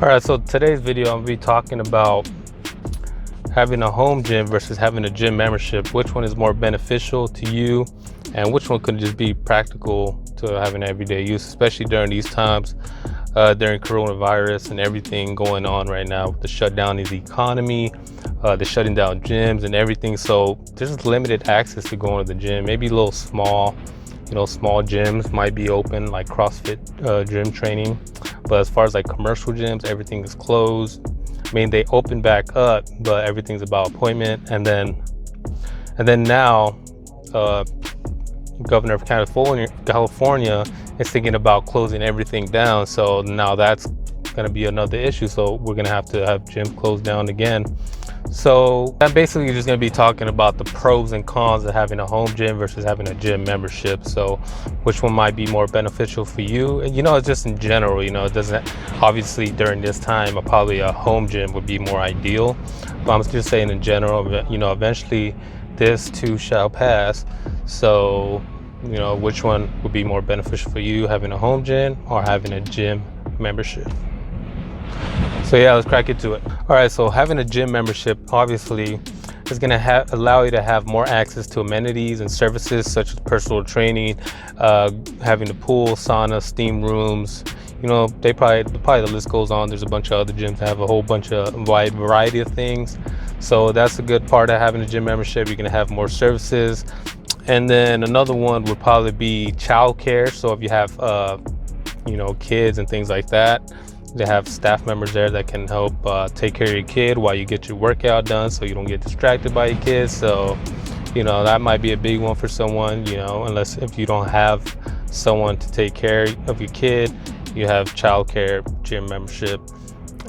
All right, so today's video, I'll be talking about having a home gym versus having a gym membership. Which one is more beneficial to you, and which one could just be practical to having everyday use, especially during these times, during coronavirus and everything going on right now with the shutdown of the economy, the shutting down gyms and everything. So there's limited access to going to the gym. Maybe a little small, small gyms might be open, like CrossFit gym training. But as far as like commercial gyms, everything is closed. I mean, they open back up, but everything's about appointment. And then now, Governor of California is thinking about closing everything down. So now that's going to be another issue. So we're going to have gyms closed down again. So I'm basically just going to be talking about the pros and cons of having a home gym versus having a gym membership. So which one might be more beneficial for you? And it's just in general, it doesn't, obviously during this time, probably a home gym would be more ideal. But I'm just saying in general, eventually this too shall pass. So, which one would be more beneficial for you, having a home gym or having a gym membership? So yeah, let's crack into it. All right, so having a gym membership obviously is going to allow you to have more access to amenities and services such as personal training, having the pool, sauna, steam rooms. They probably the list goes on. There's a bunch of other gyms that have a whole bunch of wide variety of things. So that's a good part of having a gym membership. You're going to have more services. And then another one would probably be childcare. So if you have kids and things like that, they have staff members there that can help take care of your kid while you get your workout done, so you don't get distracted by your kids. So that might be a big one for someone, unless if you don't have someone to take care of your kid, you have childcare, gym membership,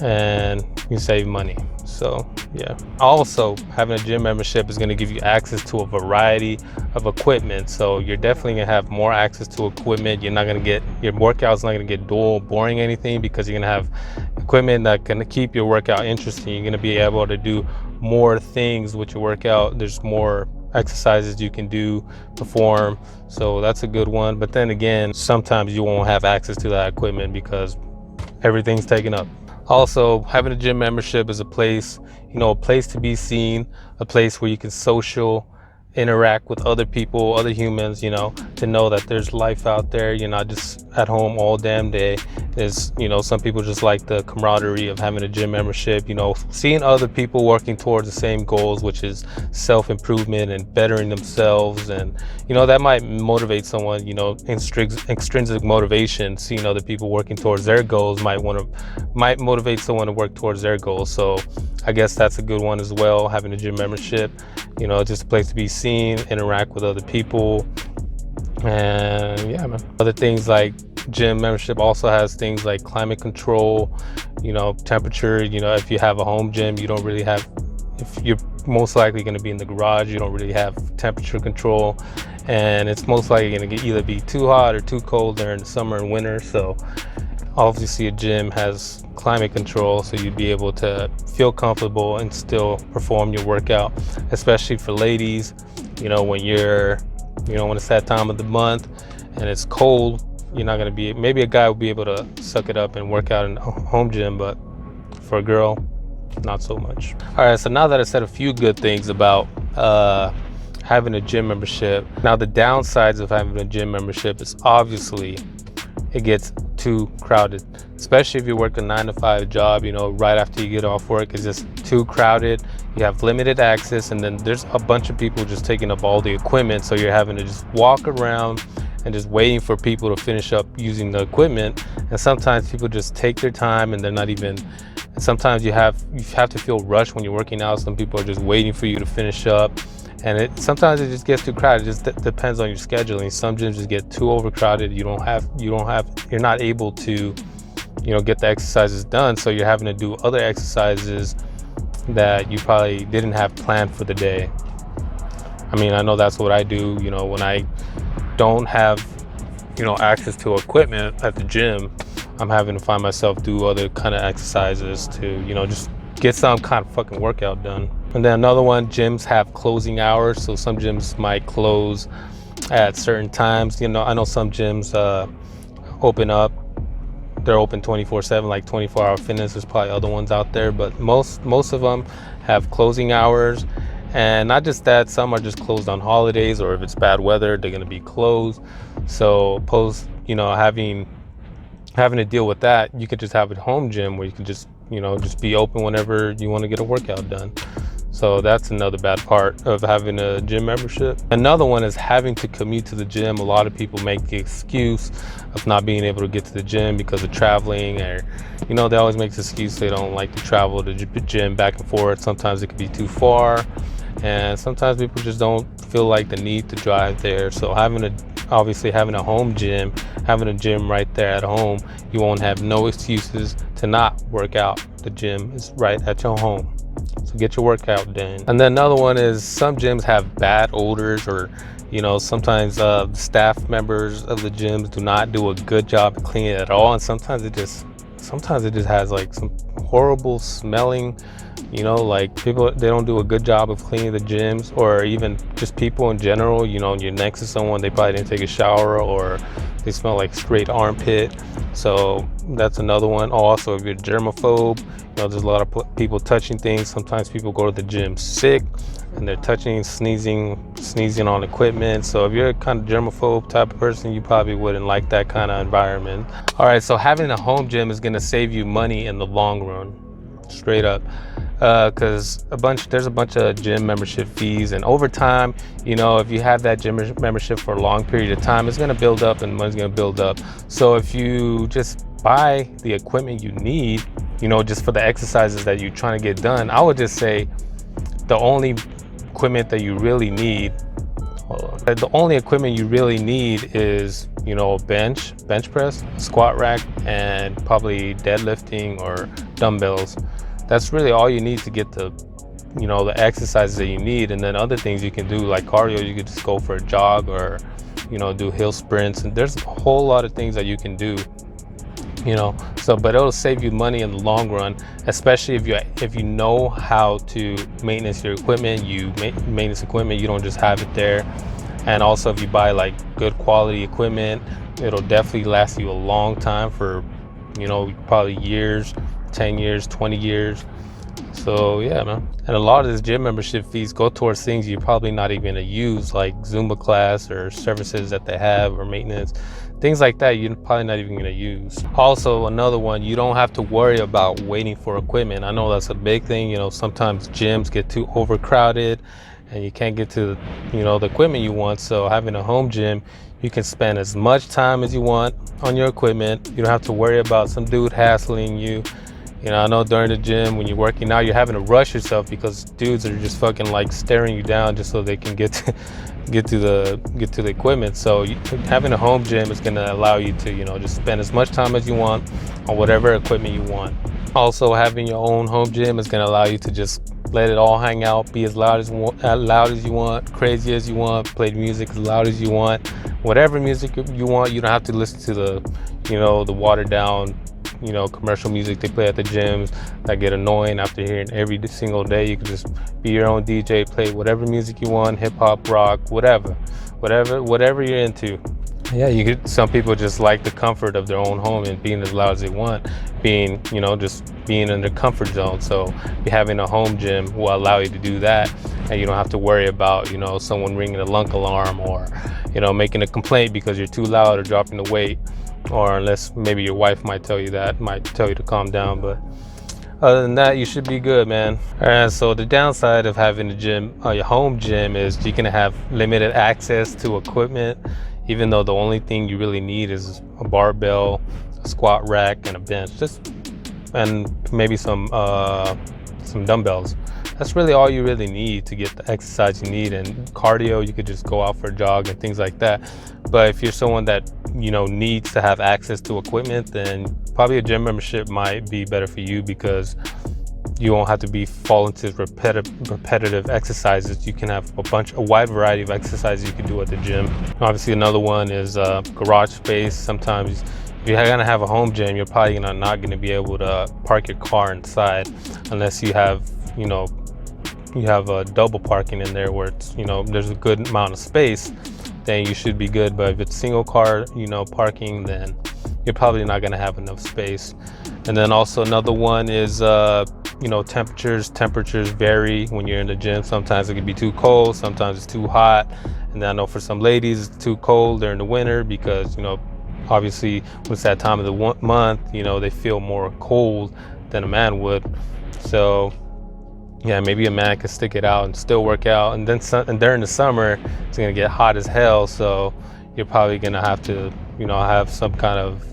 and you save money. So yeah, also having a gym membership is going to give you access to a variety of equipment. So you're definitely going to have more access to equipment. You're not going to get, your workout's not going to get dull, boring, anything, because you're going to have equipment that can keep your workout interesting. You're going to be able to do more things with your workout. There's more exercises you can do, perform. So that's a good one. But then again, sometimes you won't have access to that equipment because everything's taken up. Also, having a gym membership is a place, a place to be seen, a place where you can interact with other people, other humans, to know that there's life out there. You're not just at home all damn day. There's, some people just like the camaraderie of having a gym membership, seeing other people working towards the same goals, which is self-improvement and bettering themselves. And, that might motivate someone, extrinsic motivation, seeing other people working towards their goals might motivate someone to work towards their goals. So I guess that's a good one as well, having a gym membership, just a place to be seen, interact with other people. And yeah, man. Other things like gym membership also has things like climate control, temperature. If you have a home gym, you don't really have, if you're most likely going to be in the garage, you don't really have temperature control, and it's most likely going to either be too hot or too cold during the summer and winter. So obviously a gym has climate control, so you'd be able to feel comfortable and still perform your workout, especially for ladies, when you're, when it's that time of the month and it's cold. You're not going to be, maybe a guy will be able to suck it up and work out in a home gym, but for a girl, not so much. All right, so now that I said a few good things about having a gym membership, now the downsides of having a gym membership is obviously it gets too crowded, especially if you work a 9-to-5 job. Right after you get off work, it's just too crowded. You have limited access, and then there's a bunch of people just taking up all the equipment, so you're having to just walk around and just waiting for people to finish up using the equipment. And sometimes people just take their time, and they're not even, and sometimes you have to feel rushed when you're working out. Some people are just waiting for you to finish up, and sometimes it just gets too crowded. It just depends on your scheduling. Some gyms just get too overcrowded. You're not able to get the exercises done, so you're having to do other exercises that you probably didn't have planned for the day. I mean, I know that's what I do, when I don't have access to equipment at the gym. I'm having to find myself do other kind of exercises to just get some kind of fucking workout done. And then another one, gyms have closing hours, so some gyms might close at certain times. I know some gyms open up they're open 24/7, like 24-hour fitness. There's probably other ones out there, but most of them have closing hours. And not just that, some are just closed on holidays, or if it's bad weather, they're going to be closed. So having to deal with that, you could just have a home gym where you can just just be open whenever you want to get a workout done. So that's another bad part of having a gym membership. Another one is having to commute to the gym. A lot of people make the excuse of not being able to get to the gym because of traveling, or they always make the excuse they don't like to travel to the gym back and forth. Sometimes it could be too far, and sometimes people just don't feel like the need to drive there. So obviously having a home gym, having a gym right there at home, you won't have no excuses to not work out. The gym is right at your home, so get your workout done. And then another one is some gyms have bad odors, or sometimes staff members of the gyms do not do a good job of cleaning it at all, and sometimes it just has like some horrible smelling, like people, they don't do a good job of cleaning the gyms, or even just people in general. You're next to someone, they probably didn't take a shower, or they smell like straight armpit. So that's another one. Also, if you're germaphobe, there's a lot of people touching things. Sometimes people go to the gym sick and they're touching, sneezing on equipment. So if you're a kind of germaphobe type of person, you probably wouldn't like that kind of environment. All right, so having a home gym is going to save you money in the long run, straight up. Because there's a bunch of gym membership fees, and over time, if you have that gym membership for a long period of time, it's going to build up and money's going to build up. So if you just buy the equipment you need, just for the exercises that you're trying to get done, I would just say the only equipment that you really need, is a bench press, squat rack, and probably deadlifting or dumbbells. That's really all you need to get the exercises that you need. And then other things you can do, like cardio, you could just go for a jog, or do hill sprints, and there's a whole lot of things that you can do. But it'll save you money in the long run, especially if you know how to maintenance your equipment. Maintenance equipment, you don't just have it there. And also, if you buy like good quality equipment, it'll definitely last you a long time, for probably years, 10 years, 20 years. So yeah, man. And a lot of this gym membership fees go towards things you're probably not even going to use, like Zumba class or services that they have, or maintenance, things like that you're probably not even going to use. Also, another one, you don't have to worry about waiting for equipment. I know that's a big thing. Sometimes gyms get too overcrowded and you can't get to the equipment you want. So having a home gym, you can spend as much time as you want on your equipment. You don't have to worry about some dude hassling you. I know during the gym, when you're working out, you're having to rush yourself because dudes are just fucking like staring you down just so they can get to the equipment. So having a home gym is going to allow you to just spend as much time as you want on whatever equipment you want. Also, having your own home gym is going to allow you to just let it all hang out, be as loud as you want, crazy as you want, play music as loud as you want, whatever music you want. You don't have to listen to the watered down commercial music they play at the gyms that get annoying after hearing every single day. You can just be your own DJ, play whatever music you want, hip hop, rock, whatever you're into. Yeah, some people just like the comfort of their own home and being as loud as they want, just being in their comfort zone. So having a home gym will allow you to do that, and you don't have to worry about someone ringing a lunk alarm, or making a complaint because you're too loud or dropping the weight. Or unless maybe your wife might tell you to calm down. But other than that, you should be good, man. All right, so the downside of having your home gym, is you're gonna have limited access to equipment, even though the only thing you really need is a barbell, a squat rack, and a bench, and maybe some dumbbells. That's really all you really need to get the exercise you need. And cardio, you could just go out for a jog and things like that. But if you're someone that needs to have access to equipment, then probably a gym membership might be better for you, because you won't have to fall into repetitive exercises. You can have a wide variety of exercises you can do at the gym. Obviously, another one is garage space. Sometimes if you're gonna have a home gym, you're probably not gonna be able to park your car inside unless you have a double parking in there where it's there's a good amount of space. Then you should be good. But if it's single car parking, then you're probably not going to have enough space. And then also another one is you know, temperatures vary when you're in the gym. Sometimes it can be too cold, sometimes it's too hot. And then I know for some ladies it's too cold during the winter because, you know, obviously when it's that time of the month, you know, they feel more cold than a man would. So yeah, maybe a man can stick it out and still work out. And then and during the summer it's gonna get hot as hell, so you're probably gonna have to, you know, have some kind of,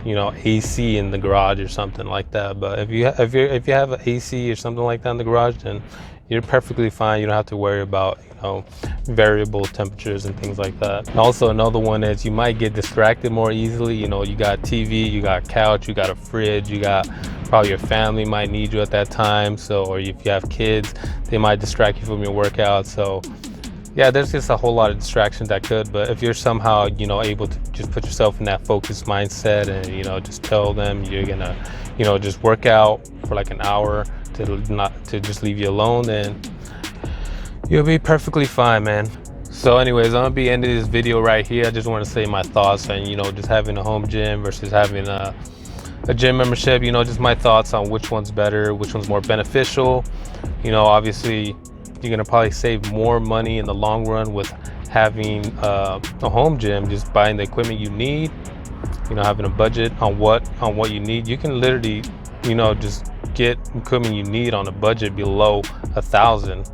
you know, AC in the garage or something like that. But if you have an AC or something like that in the garage, then you're perfectly fine. You don't have to worry about, you know, variable temperatures and things like that. And also another one is you might get distracted more easily. You know, you got TV, you got couch, you got a fridge, you got probably your family might need you at that time. So, or if you have kids, they might distract you from your workout. So yeah, there's just a whole lot of distractions that could, but if you're somehow, you know, able to just put yourself in that focused mindset and, you know, just tell them you're gonna, you know, just work out for like an hour to just leave you alone, then you'll be perfectly fine, man. So anyways, I'm gonna be ending this video right here. I just want to say my thoughts on, you know, just having a home gym versus having a gym membership. You know, just my thoughts on which one's better, which one's more beneficial. You know, obviously you're gonna probably save more money in the long run with having a home gym, just buying the equipment you need, you know, having a budget on what you need. You can literally, you know, just get equipment you need on a budget below $1,000,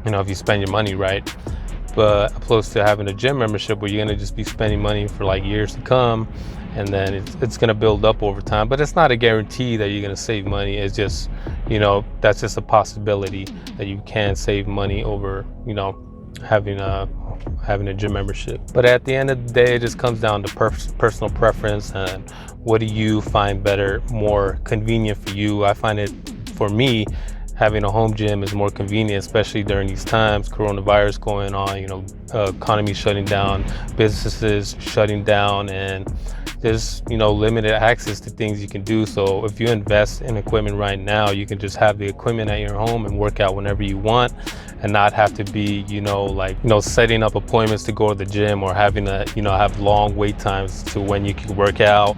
you know, if you spend your money right. But opposed to having a gym membership where you're gonna just be spending money for like years to come, and then it's gonna build up over time. But it's not a guarantee that you're gonna save money. It's just, you know, that's just a possibility that you can save money over, you know, having a gym membership. But at the end of the day, it just comes down to personal preference and what do you find better, more convenient for you. I find it, for me, having a home gym is more convenient, especially during these times, coronavirus going on, you know, economy shutting down, businesses shutting down, and there's, you know, limited access to things you can do. So if you invest in equipment right now, you can just have the equipment at your home and work out whenever you want and not have to be, you know, like, you know, setting up appointments to go to the gym or having to, you know, have long wait times to when you can work out.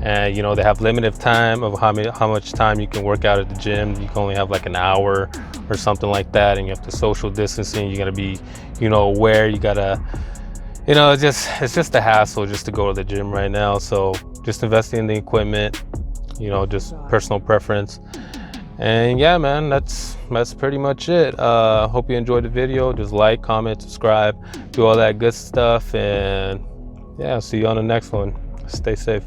And, you know, they have limited time of how much time you can work out at the gym. You can only have like an hour or something like that, and you have to social distancing. You gotta be, you know, aware. You gotta, you know, it's just a hassle just to go to the gym right now. So just investing in the equipment, you know, just personal preference. And yeah, man, that's pretty much it. Hope you enjoyed the video. Just like, comment, subscribe, do all that good stuff, and yeah, I'll see you on the next one. Stay safe.